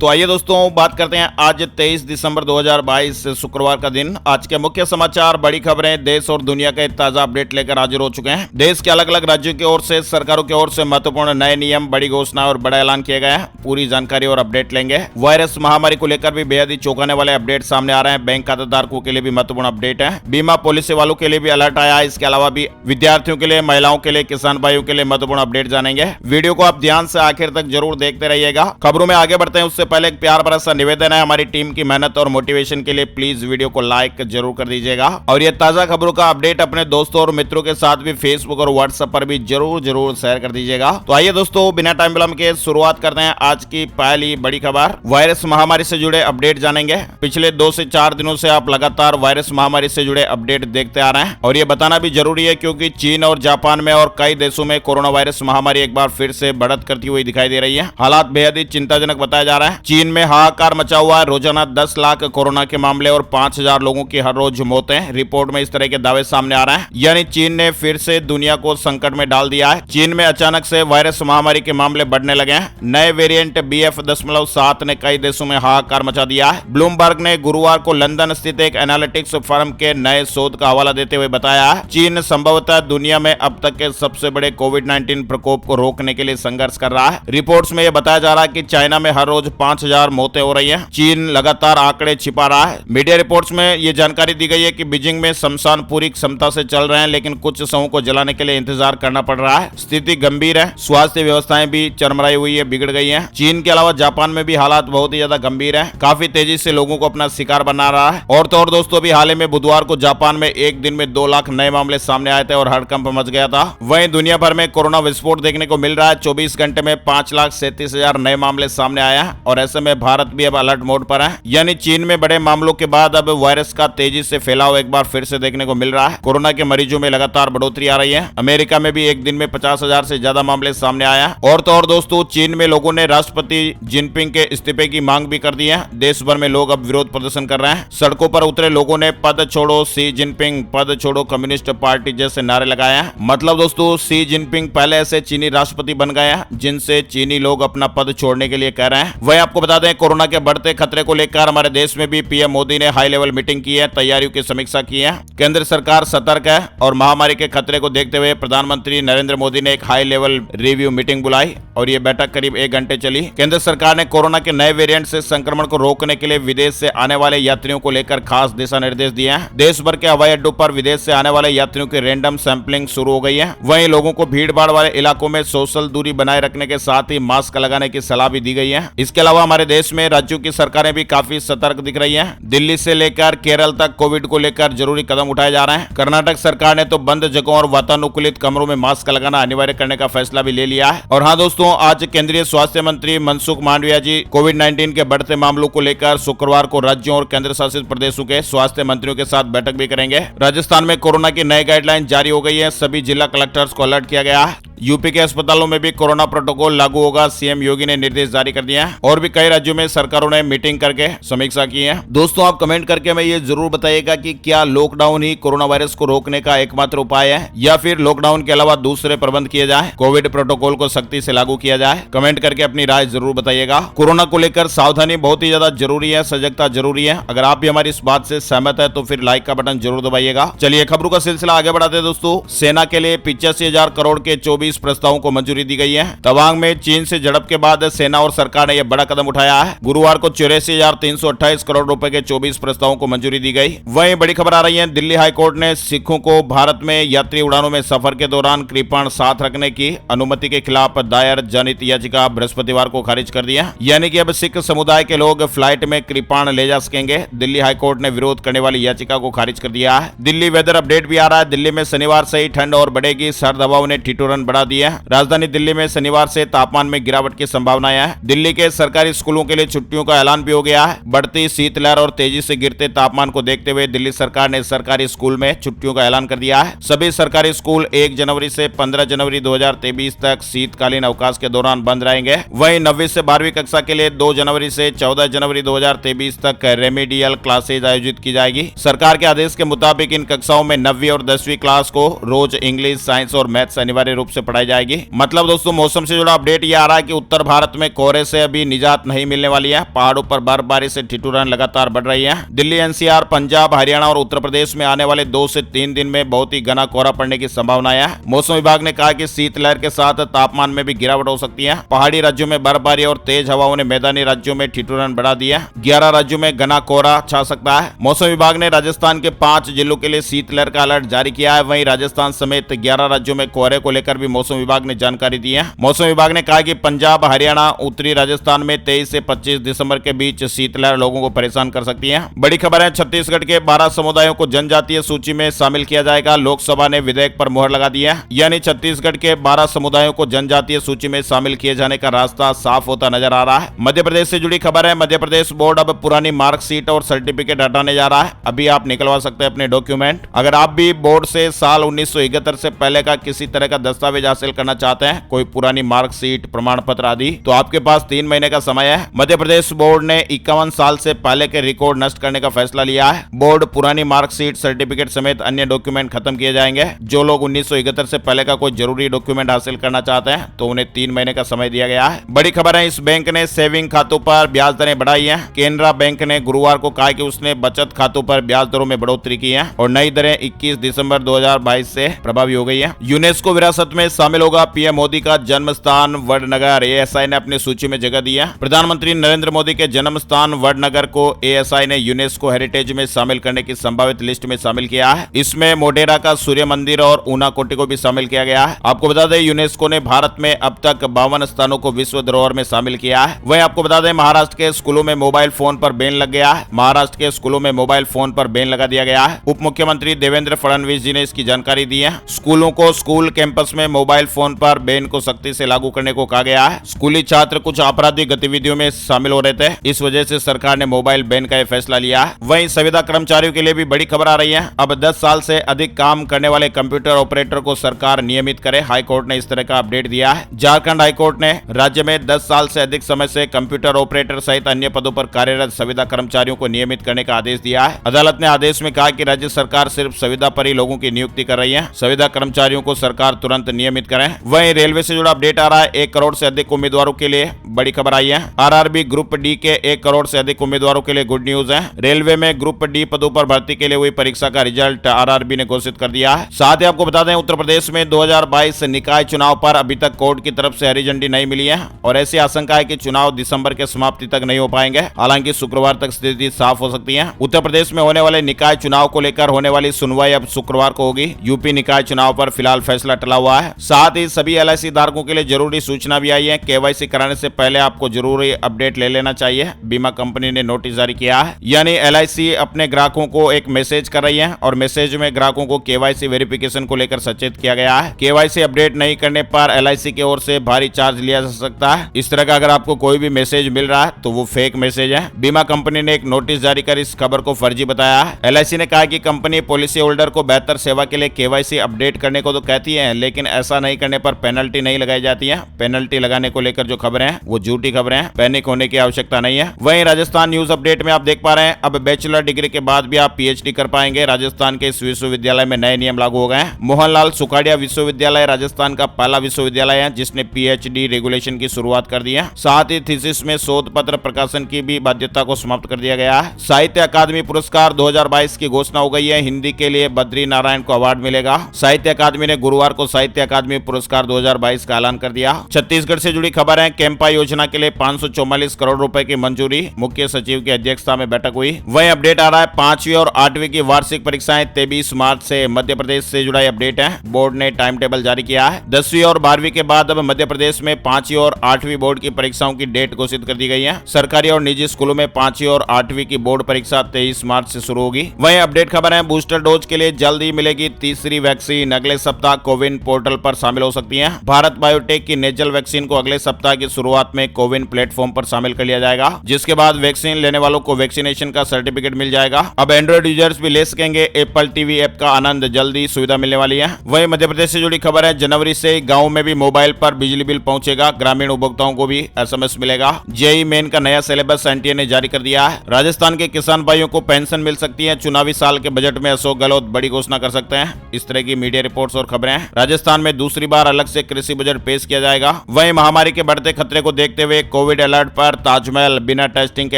तो आइए दोस्तों बात करते हैं आज 23 दिसंबर 2022 शुक्रवार का दिन। आज के मुख्य समाचार, बड़ी खबरें, देश और दुनिया के ताजा अपडेट लेकर हाजिर हो चुके हैं। देश के अलग अलग राज्यों की ओर से, सरकारों की ओर से महत्वपूर्ण नए नियम, बड़ी घोषणा और बड़ा ऐलान किए गए हैं। पूरी जानकारी और अपडेट लेंगे। वायरस महामारी को लेकर भी बेहद ही चौंकाने वाले अपडेट सामने आ रहे हैं। बैंक खाताधारकों के लिए भी महत्वपूर्ण अपडेट है। बीमा पॉलिसी वालों के लिए भी अलर्ट आया है। इसके अलावा भी विद्यार्थियों के लिए, महिलाओं के लिए, किसान भाइयों के लिए महत्वपूर्ण अपडेट जानेंगे। वीडियो को आप ध्यान से आखिर तक जरूर देखते रहिएगा। खबरों में आगे बढ़ते हैं उससे पहले एक प्यार भरा सा निवेदन है, हमारी टीम की मेहनत और मोटिवेशन के लिए प्लीज वीडियो को लाइक जरूर कर दीजिएगा और ये ताजा खबरों का अपडेट अपने दोस्तों और मित्रों के साथ भी फेसबुक और व्हाट्सएप पर भी जरूर शेयर कर दीजिएगा। तो आइए दोस्तों, बिना टाइम विलंब के शुरुआत करते हैं आज की पहली बड़ी खबर। वायरस महामारी से जुड़े अपडेट जानेंगे। पिछले 2 से 4 दिनों से आप लगातार वायरस महामारी से जुड़े अपडेट देखते आ रहे हैं और ये बताना भी जरूरी है क्योंकि चीन और जापान में और कई देशों में कोरोना वायरस महामारी एक बार फिर से बढ़त करती हुई दिखाई दे रही है। हालात बेहद ही चिंताजनक बताया जा रहा है। चीन में हाहाकार मचा हुआ है। रोजाना 10 लाख कोरोना के मामले और 5000 लोगों की हर रोज मौतें। रिपोर्ट में इस तरह के दावे सामने आ रहे हैं, यानी चीन ने फिर से दुनिया को संकट में डाल दिया है। चीन में अचानक से वायरस महामारी के मामले बढ़ने लगे हैं। नए वेरिएंट BF.7 ने कई देशों में हाहाकार मचा दिया है। ब्लूमबर्ग ने गुरुवार को लंदन स्थित एक एनालिटिक्स फर्म के नए शोध का हवाला देते हुए बताया है, चीन संभवतः दुनिया में अब तक के सबसे बड़े कोविड-19 प्रकोप को रोकने के लिए संघर्ष कर रहा है। रिपोर्ट्स में यह बताया जा रहा है कि चाइना में हर रोज 5000 मौतें हो रही है। चीन लगातार आंकड़े छिपा रहा है। मीडिया रिपोर्ट्स में यह जानकारी दी गई है कि बीजिंग में शमशान पूरी क्षमता से चल रहे हैं, लेकिन कुछ शवों को जलाने के लिए इंतजार करना पड़ रहा है। स्थिति गंभीर है। स्वास्थ्य व्यवस्थाएं भी चरमराई हुई है, बिगड़ गई है। चीन के अलावा जापान में भी हालात बहुत ही ज्यादा गंभीर है। काफी तेजी से लोगों को अपना शिकार बना रहा है। और तो और दोस्तों, अभी हाल ही में बुधवार को जापान में एक दिन में 2 लाख नए मामले सामने आए थे और हड़कंप मच गया था। वहीं दुनिया भर में कोरोना विस्फोट देखने को मिल रहा है। 24 घंटे में 5,37,000 नए मामले सामने आए हैं और ऐसे में भारत भी अब अलर्ट मोड पर है। यानी चीन में बड़े मामलों के बाद अब वायरस का तेजी से फैलाव एक बार फिर से देखने को मिल रहा है। कोरोना के मरीजों में लगातार बढ़ोतरी आ रही है। अमेरिका में भी एक दिन में 50,000 से ज्यादा मामले सामने आया है। और तो और दोस्तों, चीन में लोगों ने राष्ट्रपति जिनपिंग के इस्तीफे की मांग भी कर दी है। देश भर में लोग अब विरोध प्रदर्शन कर रहे हैं। सड़कों पर उतरे लोगों ने पद छोड़ो सी जिनपिंग, पद छोड़ो कम्युनिस्ट पार्टी जैसे नारे लगाए हैं। मतलब दोस्तों, सी जिनपिंग पहले ऐसे चीनी राष्ट्रपति बन गए हैं जिनसे चीनी लोग अपना पद छोड़ने के लिए कह रहे हैं। वहीं आपको बता दें, कोरोना के बढ़ते खतरे को लेकर हमारे देश में भी पीएम मोदी ने हाई लेवल मीटिंग की है, तैयारियों की समीक्षा की है। केंद्र सरकार सतर्क है और महामारी के खतरे को देखते हुए प्रधानमंत्री नरेंद्र मोदी ने एक हाई लेवल रिव्यू मीटिंग बुलाई और ये बैठक करीब 1 घंटे चली। केंद्र सरकार ने कोरोना के नए वेरिएंट से संक्रमण को रोकने के लिए विदेश से आने वाले यात्रियों को लेकर खास दिशा निर्देश दिए हैं। देश भर के हवाई अड्डों पर विदेश से आने वाले यात्रियों की रैंडम सैंपलिंग शुरू हो गई है। वहीं लोगों को भीड़ भाड़ वाले इलाकों में सोशल दूरी बनाए रखने के साथ ही मास्क लगाने की सलाह भी दी गई है। इसके अलावा हमारे देश में राज्यों की सरकारें भी काफी सतर्क दिख रही हैं। दिल्ली से लेकर केरल तक कोविड को लेकर जरूरी कदम उठाए जा रहे हैं। कर्नाटक सरकार ने तो बंद जगहों और वातानुकूलित कमरों में मास्क लगाना अनिवार्य करने का फैसला भी ले लिया है। और हाँ दोस्तों, आज केंद्रीय स्वास्थ्य मंत्री मनसुख मांडविया जी कोविड-19 के बढ़ते मामलों को लेकर शुक्रवार को राज्यों और केंद्र शासित प्रदेशों के स्वास्थ्य मंत्रियों के साथ बैठक भी करेंगे। राजस्थान में कोरोना की नई गाइडलाइन जारी हो गई है। सभी जिला कलेक्टर्स को अलर्ट किया गया है। यूपी के अस्पतालों में भी कोरोना प्रोटोकॉल लागू होगा, सीएम योगी ने निर्देश जारी कर दिया है। और भी कई राज्यों में सरकारों ने मीटिंग करके समीक्षा की है। दोस्तों, आप कमेंट करके हमें ये जरूर बताइएगा कि क्या लॉकडाउन ही कोरोना वायरस को रोकने का एकमात्र उपाय है या फिर लॉकडाउन के अलावा दूसरे प्रबंध किए जाए, कोविड प्रोटोकॉल को सख्ती से लागू किया जाए। कमेंट करके अपनी राय जरूर बताइएगा। कोरोना को लेकर सावधानी बहुत ही ज्यादा जरूरी है, सजगता जरूरी है। अगर आप भी हमारी इस बात से सहमत है तो फिर लाइक का बटन जरूर दबाइएगा। चलिए खबरों का सिलसिला आगे बढ़ाते हैं दोस्तों। सेना के लिए 85,000 करोड़ के 24 प्रस्तावों को मंजूरी दी गई है। तवांग में चीन से झड़प के बाद सेना और सरकार ने यह बड़ा कदम उठाया है। गुरुवार को 84,328 करोड़ रुपए के 24 प्रस्तावों को मंजूरी दी गई। वहीं बड़ी खबर आ रही है, दिल्ली हाईकोर्ट ने सिखों को भारत में यात्री उड़ानों में सफर के दौरान कृपाण साथ रखने की अनुमति के खिलाफ दायर जनहित याचिका बृहस्पतिवार को खारिज कर दिया। यानी कि अब सिख समुदाय के लोग फ्लाइट में कृपाण ले जा सकेंगे। दिल्ली हाईकोर्ट ने विरोध करने वाली याचिका को खारिज कर दिया है। दिल्ली वेदर अपडेट भी आ रहा है। दिल्ली में शनिवार से ही ठंड और बढ़ेगी। सर्द हवाओं ने ठिठुरन बढ़ा दी है। राजधानी दिल्ली में शनिवार से तापमान में गिरावट की संभावना है। दिल्ली के सरकारी स्कूलों के लिए छुट्टियों का ऐलान भी हो गया है। बढ़ती शीतलहर और तेजी से गिरते तापमान को देखते हुए दिल्ली सरकार ने सरकारी स्कूल में छुट्टियों का ऐलान कर दिया है। सभी सरकारी स्कूल 1 जनवरी से 15 जनवरी 2023 तक शीतकालीन अवकाश के दौरान बंद रहेंगे। वहीं 9वीं से 12वीं कक्षा के लिए 2 जनवरी से 14 जनवरी 2023 तक रेमेडियल क्लासेज आयोजित की जाएगी। सरकार के आदेश के मुताबिक इन कक्षाओं में 9वीं और 10वीं क्लास को रोज इंग्लिश, साइंस और मैथ्स अनिवार्य रूप से पढ़ाई जाएगी। मतलब दोस्तों मौसम से जुड़ा अपडेट ये आ रहा है कि उत्तर भारत में कोहरे से अभी निजात नहीं मिलने वाली है। पहाड़ों पर बर्फबारी से ठिठुरन लगातार बढ़ रही है। दिल्ली, एनसीआर, पंजाब, हरियाणा और उत्तर प्रदेश में आने वाले 2 से 3 दिन में बहुत ही घना कोहरा पड़ने की संभावना है। मौसम विभाग ने कहा कि शीतलहर के साथ तापमान में भी गिरावट हो सकती है। पहाड़ी राज्यों में बर्फबारी और तेज हवाओं ने मैदानी राज्यों में ठिठुरन बढ़ा दी है। 11 राज्यों में घना कोहरा छा सकता है। मौसम विभाग ने राजस्थान के 5 जिलों के लिए शीतलहर का अलर्ट जारी किया है। वहीं राजस्थान समेत 11 राज्यों में कोहरे को लेकर भी मौसम विभाग ने जानकारी दी है। मौसम विभाग ने कहा कि पंजाब, हरियाणा, उत्तरी राजस्थान में 23 से 25 दिसंबर के बीच शीतलहर लोगों को परेशान कर सकती है। बड़ी खबर है, छत्तीसगढ़ के 12 समुदायों को जनजातीय सूची में शामिल किया जाएगा। लोकसभा ने विधेयक पर मुहर लगा दी है। यानी छत्तीसगढ़ के 12 समुदायों को जनजातीय सूची में शामिल किए जाने का रास्ता साफ होता नजर आ रहा है। मध्य प्रदेश से जुड़ी खबर है, मध्य प्रदेश बोर्ड अब पुरानी मार्कशीट और सर्टिफिकेट हटाने जा रहा है। अभी आप निकलवा सकते हैं अपने डॉक्यूमेंट। अगर आप भी बोर्ड से साल 1971 से पहले का किसी तरह का दस्तावेज हासिल करना चाहते हैं, कोई पुरानी मार्कशीट, प्रमाण पत्र आदि, तो आपके पास 3 महीने का समय है। मध्य प्रदेश बोर्ड ने 51 साल से पहले के रिकॉर्ड नष्ट करने का फैसला लिया है। बोर्ड पुरानी मार्कशीट, सर्टिफिकेट समेत अन्य डॉक्यूमेंट खत्म किए जाएंगे। जो लोग 1971 से पहले का कोई जरूरी डॉक्यूमेंट हासिल करना चाहते हैं तो उन्हें 3 महीने का समय दिया गया है। बड़ी खबर है, इस बैंक ने सेविंग खातों पर ब्याज दरें बढ़ाई है। केनरा बैंक ने गुरुवार को कहा कि उसने बचत खातों पर ब्याज दरों में बढ़ोतरी की है और नई दरें 21 दिसंबर 2022 से प्रभावी हो गई है। यूनेस्को विरासत में शामिल होगा पीएम मोदी का जन्म स्थान वडनगर। एएसआई ने अपनी सूची में जगह दी है। प्रधानमंत्री नरेंद्र मोदी के जन्म स्थान वडनगर को एएसआई ने यूनेस्को हेरिटेज में शामिल करने की संभावित लिस्ट में शामिल किया है। इसमें मोढेरा का सूर्य मंदिर और ऊनाकोटी को भी शामिल किया गया है। आपको बता दें, यूनेस्को ने भारत में अब तक 52 स्थानों को विश्व धरोहर में शामिल किया है। वहीं आपको बता दें, महाराष्ट्र के स्कूलों में मोबाइल फोन पर बैन लग गया है। महाराष्ट्र के स्कूलों में मोबाइल फोन पर बैन लगा दिया गया है। उप मुख्यमंत्री देवेंद्र फडणवीस जी ने इसकी जानकारी दी है। स्कूलों को स्कूल कैंपस में मोबाइल फोन पर बैन को सख्ती से लागू करने को कहा गया है। स्कूली छात्र कुछ आपराधिक गतिविधियों में शामिल हो रहे थे, इस वजह से सरकार ने मोबाइल बैन का फैसला लिया है। वहीं संविदा कर्मचारियों के लिए भी बड़ी खबर आ रही है। अब 10 साल से अधिक काम करने वाले कंप्यूटर ऑपरेटर को सरकार नियमित करे। हाईकोर्ट ने इस तरह का अपडेट दिया है। झारखंड हाईकोर्ट ने राज्य में 10 साल से अधिक समय से कंप्यूटर ऑपरेटर सहित अन्य पदों पर कार्यरत संविदा कर्मचारियों को नियमित करने का आदेश दिया है। अदालत ने आदेश में कहा कि राज्य सरकार सिर्फ संविदा पर ही लोगों की नियुक्ति कर रही है। संविदा कर्मचारियों को सरकार तुरंत नियमित करें। वहीं रेलवे से जुड़ा अपडेट आ रहा है। 1 करोड़ से अधिक उम्मीदवारों के लिए बड़ी खबर आई है। आरआरबी ग्रुप डी के 1 करोड़ से अधिक उम्मीदवारों के लिए गुड न्यूज है। रेलवे में ग्रुप डी पदों पर भर्ती के लिए हुई परीक्षा का रिजल्ट आरआरबी ने घोषित कर दिया है। साथ ही आपको बता दें, उत्तर प्रदेश में 2022 निकाय चुनाव पर अभी तक कोर्ट की तरफ से हरी झंडी नहीं मिली है और ऐसी आशंका है कि चुनाव दिसंबर के समाप्ति तक नहीं हो पाएंगे। हालांकि शुक्रवार तक स्थिति साफ हो सकती है। उत्तर प्रदेश में होने वाले निकाय चुनाव को लेकर होने वाली सुनवाई अब शुक्रवार को होगी। यूपी निकाय चुनाव पर फिलहाल फैसला टला हुआ है। साथ ही सभी एलआईसी धारकों के लिए जरूरी सूचना भी आई है। केवाईसी कराने से पहले आपको जरूरी अपडेट ले लेना चाहिए। बीमा कंपनी ने नोटिस जारी किया है। यानी एलआईसी अपने ग्राहकों को एक मैसेज कर रही है और मैसेज में ग्राहकों को केवाईसी वेरिफिकेशन को लेकर सचेत किया गया है। केवाईसी अपडेट नहीं करने पर एलआईसी की ओर से भारी चार्ज लिया जा सकता है। इस तरह का अगर आपको कोई भी मैसेज मिल रहा है तो वो फेक मैसेज है। बीमा कंपनी ने एक नोटिस जारी कर इस खबर को फर्जी बताया है। एलआईसी ने कहा कि कंपनी पॉलिसी होल्डर को बेहतर सेवा के लिए केवाईसी अपडेट करने को तो कहती है, लेकिन ऐसा नहीं करने पर पेनल्टी नहीं लगाई जाती है। पेनल्टी लगाने को लेकर जो खबरें हैं वो झूठी खबरें हैं। पैनिक होने की आवश्यकता नहीं है। वहीं राजस्थान न्यूज अपडेट में आप देख पा रहे हैं, अब बैचलर डिग्री के बाद भी आप पीएचडी कर पाएंगे। राजस्थान के इस विश्वविद्यालय में नए नियम लागू हो गए हैं। मोहनलाल सुखाड़िया विश्वविद्यालय राजस्थान का पहला विश्वविद्यालय है जिसने पीएचडी रेगुलेशन की शुरुआत कर दी है। साथ ही थीसिस में शोध पत्र प्रकाशन की भी बाध्यता को समाप्त कर दिया गया है। साहित्य अकादमी पुरस्कार 2022 की घोषणा हो गई है। हिंदी के लिए बद्री नारायण को अवार्ड मिलेगा। साहित्य अकादमी ने गुरुवार को साहित्य अकादमी पुरस्कार 2022 का ऐलान कर दिया। छत्तीसगढ़ से जुड़ी खबर है, कैंपा योजना के लिए 544 करोड़ रुपए की मंजूरी। मुख्य सचिव की अध्यक्षता में बैठक हुई। वहीं अपडेट आ रहा है, 5वीं और 8वीं की वार्षिक परीक्षाएं 23 मार्च से। मध्य प्रदेश से जुड़ा अपडेट है। बोर्ड ने टाइम टेबल जारी किया है। 10वीं और 12वीं के बाद अब मध्य प्रदेश में 5वीं और 8वीं बोर्ड की परीक्षाओं की डेट घोषित कर दी गई है। सरकारी और निजी स्कूलों में 5वीं और 8वीं की बोर्ड परीक्षा 23 मार्च से शुरू होगी। वहीं अपडेट खबर है, बूस्टर डोज के लिए जल्द ही मिलेगी तीसरी वैक्सीन। अगले सप्ताह कोविन पोर्टल पर शामिल हो सकती है। भारत बायोटेक की नेजल वैक्सीन को अगले सप्ताह की शुरुआत में कोविन प्लेटफॉर्म पर शामिल कर लिया जाएगा, जिसके बाद वैक्सीन लेने वालों को वैक्सीनेशन का सर्टिफिकेट मिल जाएगा। अब एंड्रॉइड यूजर्स भी ले सकेंगे एप्पल टीवी ऐप का आनंद। जल्दी सुविधा मिलने वाली है। वहीं मध्य प्रदेश से जुड़ी खबर है, जनवरी से गाँव में भी मोबाइल पर बिजली बिल पहुंचेगा। ग्रामीण उपभोक्ताओं को भी एसएमएस मिलेगा। जेईई मेन का नया सिलेबस एनटीए ने जारी कर दिया है। राजस्थान के किसान भाइयों को पेंशन मिल सकती है। चुनावी साल के बजट में अशोक गहलोत बड़ी घोषणा कर सकते हैं। इस तरह की मीडिया रिपोर्ट्स और खबरें। राजस्थान में दूसरी बार अलग से कृषि बजट पेश किया जाएगा। वहीं महामारी के बढ़ते खतरे को देखते हुए कोविड अलर्ट पर ताजमहल बिना टेस्टिंग के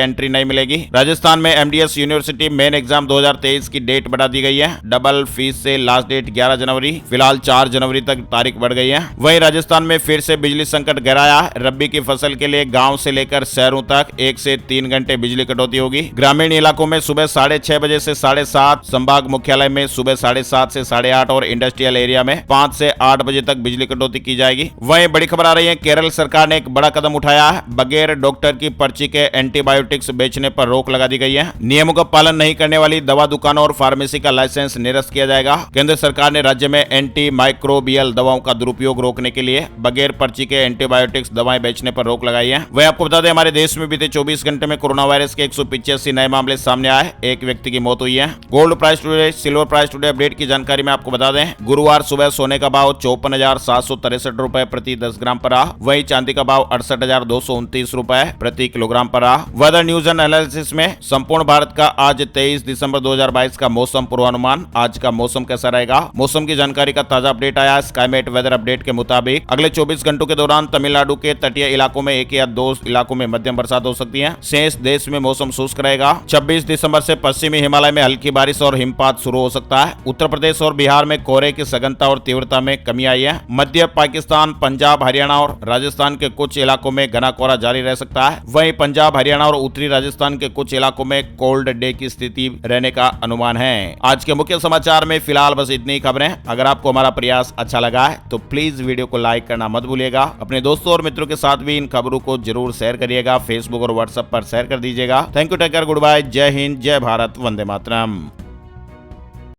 एंट्री नहीं मिलेगी। राजस्थान में एमडीएस यूनिवर्सिटी मेन एग्जाम 2023 की डेट बढ़ा दी गई है। डबल फीस से लास्ट डेट 11 जनवरी, फिलहाल 4 जनवरी तक तारीख बढ़ गई है। वहीं राजस्थान में फिर से बिजली संकट गहराया। रबी की फसल के लिए गाँव से लेकर शहरों तक 1 से 3 घंटे बिजली कटौती होगी। ग्रामीण इलाकों में सुबह 6:30 बजे से 7:30, संभाग मुख्यालय में सुबह 7:30 से 8:30 और इंडस्ट्रियल एरिया में 5 से 8 बजे तक बिजली कटौती की जाएगी। वहीं बड़ी खबर आ रही है, केरल सरकार ने एक बड़ा कदम उठाया है। बगैर डॉक्टर की पर्ची के एंटीबायोटिक्स बेचने पर रोक लगा दी गई है। नियमों का पालन नहीं करने वाली दवा दुकानों और फार्मेसी का लाइसेंस निरस्त किया जाएगा। केंद्र सरकार ने राज्य में एंटी माइक्रोबियल दवाओं का दुरुपयोग रोकने के लिए बगैर पर्ची के एंटीबायोटिक्स दवाएं बेचने पर रोक लगाई है। वहीं आपको बता दें, हमारे देश में बीते 24 घंटे में कोरोना वायरस के 185 नए मामले सामने आए। एक व्यक्ति की मौत हुई है। Gold price today, silver price today update की जानकारी में आपको बता दें, गुरुवार सुबह सोने का भाव 54,763 रुपए प्रति 10 ग्राम पर रहा। वहीं चांदी का भाव 68,229 रुपए प्रति किलोग्राम पर रहा। वेदर न्यूज एंड एनालिसिस में संपूर्ण भारत का आज 23 दिसंबर 2022 का मौसम पूर्वानुमान। आज का मौसम कैसा रहेगा, मौसम की जानकारी का ताजा अपडेट आया। स्काईमेट वेदर अपडेट के मुताबिक अगले 24 घंटों के दौरान तमिलनाडु के तटीय इलाकों में 1 या 2 इलाकों में मध्यम बरसात हो सकती है। शेष देश में मौसम शुष्क रहेगा। 26 दिसंबर से पश्चिमी हिमालय में हल्की बारिश और हिमपात शुरू हो सकता है। उत्तर प्रदेश और बिहार में कोहरे की सघनता और तीव्रता में कमी आई है। मध्य पाकिस्तान, पंजाब, हरियाणा और राजस्थान के कुछ इलाकों में घना कोहरा जारी रह सकता है। वहीं पंजाब, हरियाणा और उत्तरी राजस्थान के कुछ इलाकों में कोल्ड डे की स्थिति रहने का अनुमान है। आज के मुख्य समाचार में फिलहाल बस इतनी ही खबरें। अगर आपको हमारा प्रयास अच्छा लगा है तो प्लीज वीडियो को लाइक करना मत भूलिएगा। अपने दोस्तों और मित्रों के साथ भी इन खबरों को जरूर शेयर करिएगा। फेसबुक और व्हाट्सएप पर शेयर कर दीजिएगा। Thank you, take care, good bye, Jai Hind, जय भारत, वंदे मातरम।